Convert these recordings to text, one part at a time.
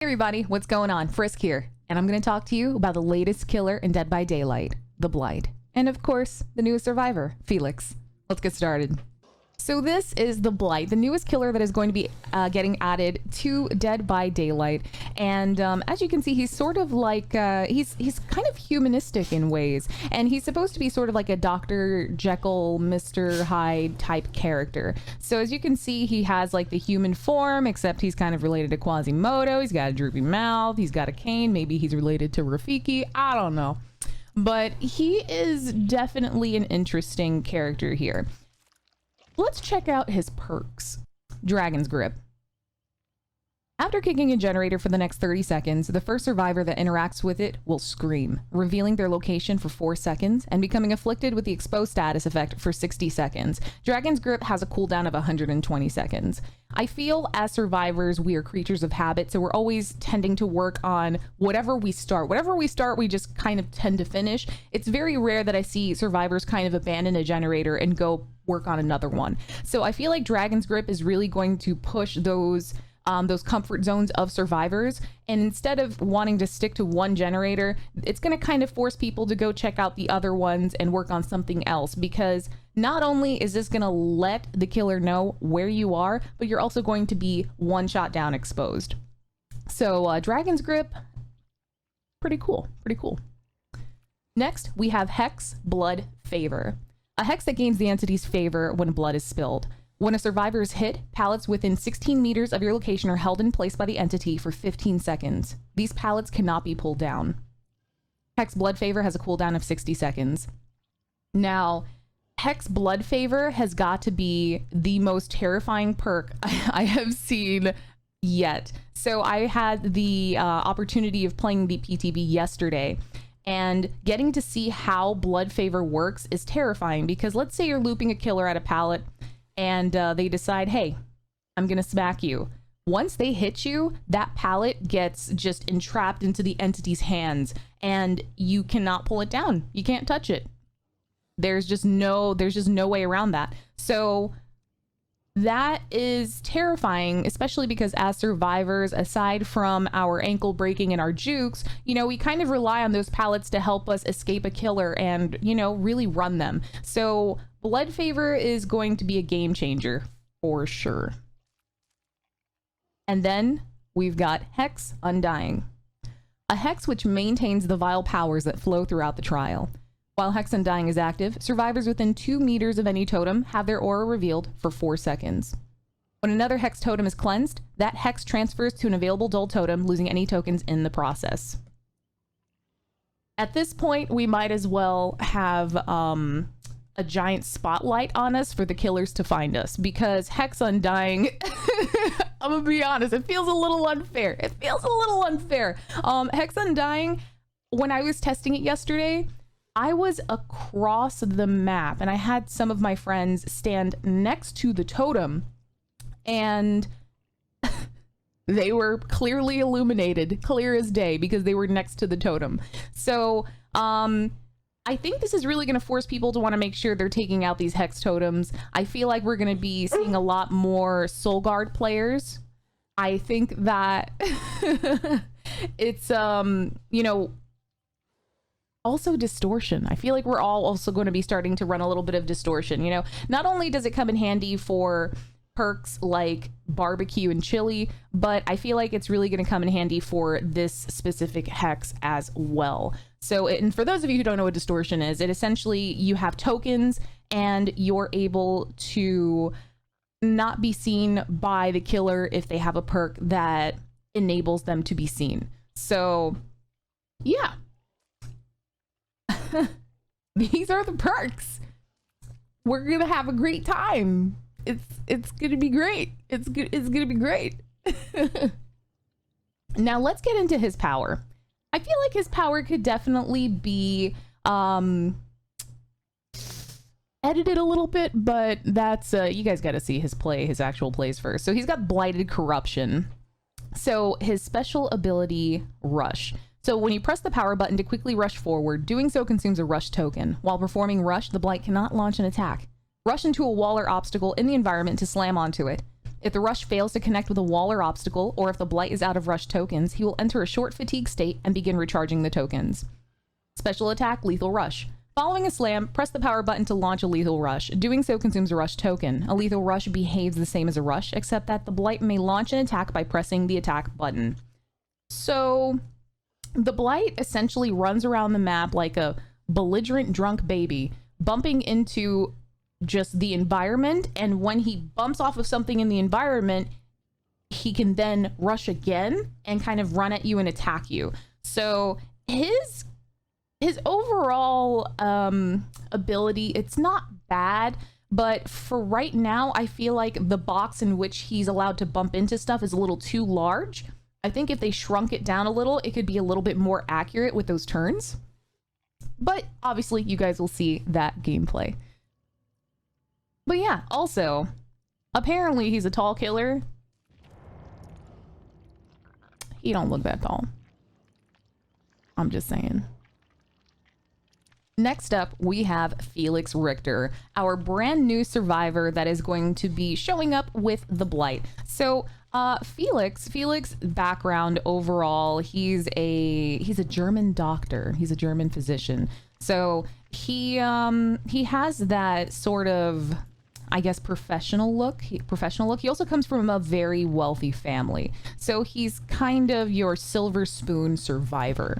Hey everybody, what's going on? Friskk here, and I'm going to talk to you about the latest killer in Dead by Daylight, the Blight, and of course, the newest survivor, Felix. Let's get started. So this is the Blight, the newest killer that is going to be getting added to Dead by Daylight, and as you can see, he's sort of like, he's kind of humanistic in ways, and he's supposed to be sort of like a Dr. Jekyll, Mr. Hyde type character. So as you can see, he has like the human form, except he's kind of related to Quasimodo. He's got a droopy mouth, he's got a cane, maybe he's related to Rafiki, I don't know. But he is definitely an interesting character here. Let's check out his perks. Dragon's Grip. After kicking a generator for the next 30 seconds, the first survivor that interacts with it will scream, revealing their location for 4 seconds and becoming afflicted with the exposed status effect for 60 seconds. Dragon's Grip has a cooldown of 120 seconds. I feel as survivors, we are creatures of habit, so we're always tending to work on whatever we start. Whatever we start, we just kind of tend to finish. It's very rare that I see survivors kind of abandon a generator and go work on another one. So I feel like Dragon's Grip is really going to push those comfort zones of survivors, and instead of wanting to stick to one generator, it's going to kind of force people to go check out the other ones and work on something else, because not only is this going to let the killer know where you are, but you're also going to be one shot down exposed. So Dragon's Grip, pretty cool. Next, we have Hex Blood Favor, a hex that gains the entity's favor when blood is spilled. When a survivor is hit, pallets within 16 meters of your location are held in place by the entity for 15 seconds. These pallets cannot be pulled down. Hex Blood Favor has a cooldown of 60 seconds. Now, Hex Blood Favor has got to be the most terrifying perk I have seen yet. So I had the opportunity of playing the PTB yesterday, and getting to see how Blood Favor works is terrifying, because let's say you're looping a killer at a pallet, and they decide, hey, I'm gonna smack you. Once they hit you, that pallet gets just entrapped into the entity's hands, and you cannot pull it down. You can't touch it. There's just no way around that. So that is terrifying, especially because as survivors, aside from our ankle breaking and our jukes, you know, we kind of rely on those pallets to help us escape a killer and, you know, really run them. So Blood Favor is going to be a game changer for sure. And then we've got Hex Undying, a hex which maintains the vile powers that flow throughout the trial. While Hex Undying is active, survivors within 2 meters of any totem have their aura revealed for 4 seconds. When another hex totem is cleansed, that hex transfers to an available dull totem, losing any tokens in the process. At this point, we might as well have a giant spotlight on us for the killers to find us, because Hex Undying, I'm gonna be honest, it feels a little unfair. Hex Undying, when I was testing it yesterday, I was across the map and I had some of my friends stand next to the totem, and they were clearly illuminated, clear as day, because they were next to the totem. So I think this is really going to force people to want to make sure they're taking out these hex totems. I feel like we're going to be seeing a lot more Soul Guard players. I think that it's you know, also distortion. I feel like we're all also going to be starting to run a little bit of distortion. You know, not only does it come in handy for perks like barbecue and chili, but I feel like it's really going to come in handy for this specific hex as well. So, and for those of you who don't know what distortion is, it essentially, you have tokens and you're able to not be seen by the killer if they have a perk that enables them to be seen. So yeah. These are the perks. We're gonna have a great time. It's gonna be great. It's gonna be great. Now let's get into his power. I feel like his power could definitely be edited a little bit, but that's you guys got to see his actual plays first. So he's got Blighted Corruption. So his special ability, Rush. So when you press the power button to quickly rush forward, doing so consumes a rush token. While performing rush, the Blight cannot launch an attack. Rush into a wall or obstacle in the environment to slam onto it. If the rush fails to connect with a wall or obstacle, or if the blight is out of rush tokens, he will enter a short fatigue state and begin recharging the tokens. Special attack, lethal rush. Following a slam, press the power button to launch a lethal rush. Doing so consumes a rush token. A lethal rush behaves the same as a rush, except that the blight may launch an attack by pressing the attack button. So the blight essentially runs around the map like a belligerent drunk baby, bumping into just the environment, and when he bumps off of something in the environment, he can then rush again and kind of run at you and attack you. So his overall ability, it's not bad, but for right now, I feel like the box in which he's allowed to bump into stuff is a little too large. I think if they shrunk it down a little, it could be a little bit more accurate with those turns. But obviously, you guys will see that gameplay. But yeah, also, apparently he's a tall killer. He don't look that tall. I'm just saying. Next up, we have Felix Richter, our brand new survivor that is going to be showing up with the Blight. So Felix background overall, he's a German doctor. He's a German physician. So he has that sort of, I guess, professional look. He also comes from a very wealthy family. So he's kind of your silver spoon survivor.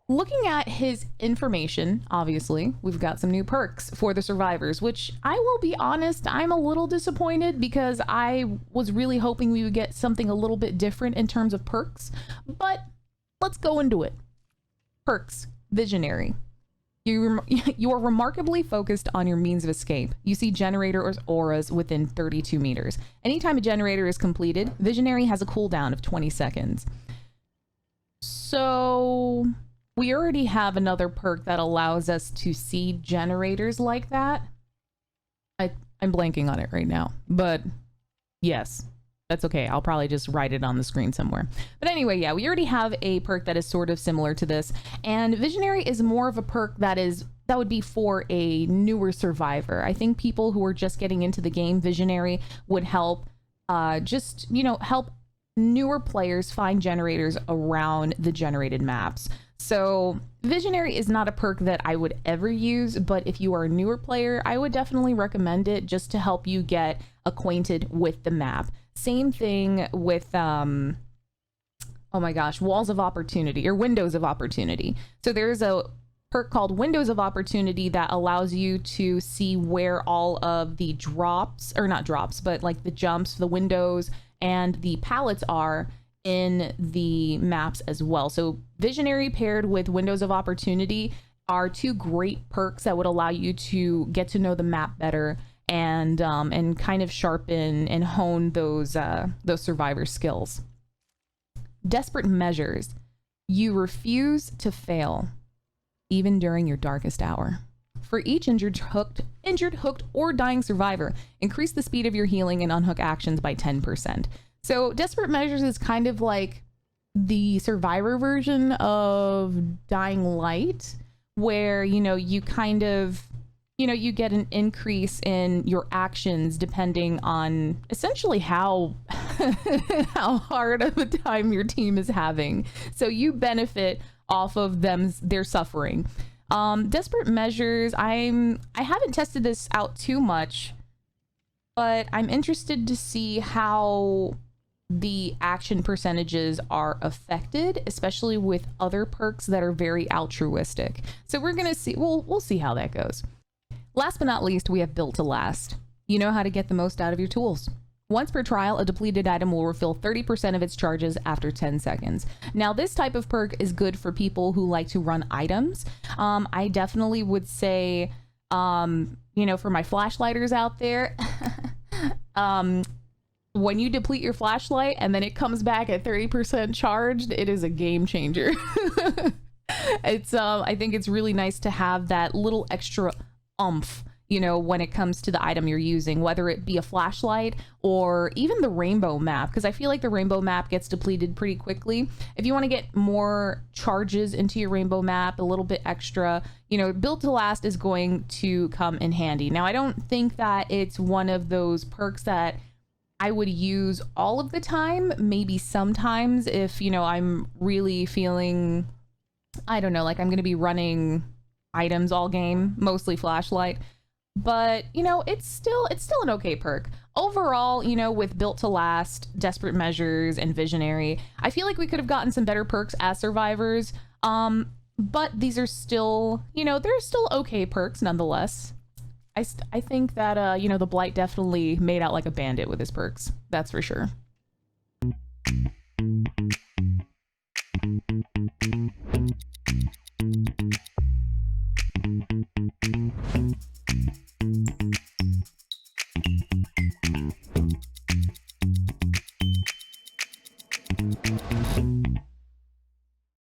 Looking at his information, obviously, we've got some new perks for the survivors, which I will be honest, I'm a little disappointed because I was really hoping we would get something a little bit different in terms of perks, but let's go into it. Perks, Visionary. You are remarkably focused on your means of escape. You see generator auras within 32 meters. Anytime a generator is completed, Visionary has a cooldown of 20 seconds. So we already have another perk that allows us to see generators like that. I'm blanking on it right now, but yes, that's okay. I'll probably just write it on the screen somewhere. But anyway, yeah, we already have a perk that is sort of similar to this, and Visionary is more of a perk that would be for a newer survivor. I think people who are just getting into the game, Visionary would help help newer players find generators around the generated maps. So Visionary is not a perk that I would ever use, but if you are a newer player, I would definitely recommend it just to help you get acquainted with the map. Same thing with, oh my gosh, Walls of Opportunity or Windows of Opportunity. So there's a perk called Windows of Opportunity that allows you to see where all of the drops, or not drops, but like the jumps, the windows, and the pallets are in the maps as well. So Visionary paired with Windows of Opportunity are two great perks that would allow you to get to know the map better and kind of sharpen and hone those survivor skills. Desperate Measures. You refuse to fail, even during your darkest hour. For each injured, hooked, or dying survivor, increase the speed of your healing and unhook actions by 10%. So Desperate Measures is kind of like the survivor version of Dying Light, where, you kind of, you get an increase in your actions depending on essentially how hard of a time your team is having. So you benefit off of their suffering. Desperate Measures, I haven't tested this out too much, but I'm interested to see how the action percentages are affected, especially with other perks that are very altruistic. So we're gonna see, we'll see how that goes. Last but not least, we have Built to Last. You know how to get the most out of your tools. Once per trial, a depleted item will refill 30% of its charges after 10 seconds. Now, this type of perk is good for people who like to run items. I definitely would say, for my flashlighters out there, when you deplete your flashlight and then it comes back at 30% charged, it is a game changer. I think it's really nice to have that little extra oomph, when it comes to the item you're using, whether it be a flashlight or even the rainbow map, because I feel like the rainbow map gets depleted pretty quickly. If you want to get more charges into your rainbow map, a little bit extra, Built to Last is going to come in handy. Now, I don't think that it's one of those perks that I would use all of the time. Maybe sometimes if, you know, I'm really feeling, I don't know, like I'm going to be running items all game, mostly flashlight. But, you know, it's still an okay perk. Overall, you know, with Built to Last, Desperate Measures, and Visionary, I feel like we could have gotten some better perks as survivors. But these are still, you know, they're still okay perks nonetheless. I think that, you know, the Blight definitely made out like a bandit with his perks. That's for sure.